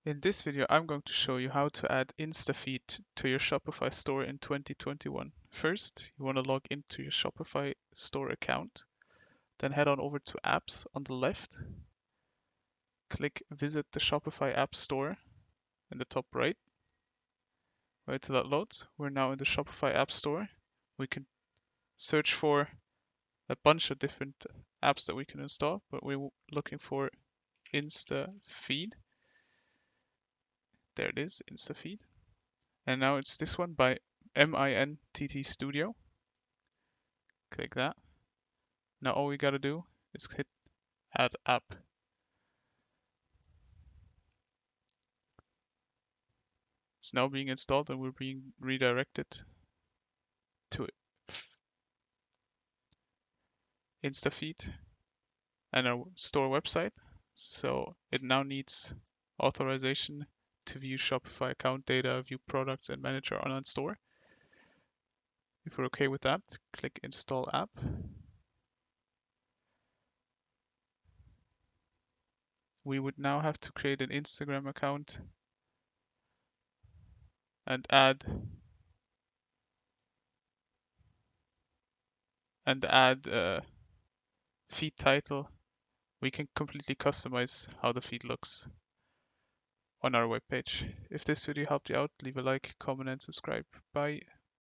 In this video, I'm going to show you how to add Instafeed to your Shopify store in 2021. First, you want to log into your Shopify store account, then head on over to Apps on the left, click Visit the Shopify App Store in the top right. Wait till that loads. We're now in the Shopify App Store. We can search for a bunch of different apps that we can install, but we're looking for Instafeed. There it is, Instafeed. And now it's this one by MINTT Studio. Click that. Now all we gotta do is hit Add App. It's now being installed and we're being redirected to Instafeed and our store website. So it now needs authorization to view Shopify account data, view products, and manage our online store. If we're okay with that, click Install App. We would now have to create an Instagram account and add feed title. We can completely customize how the feed looks on our webpage. If this video helped you out, leave a like, comment, and subscribe. Bye.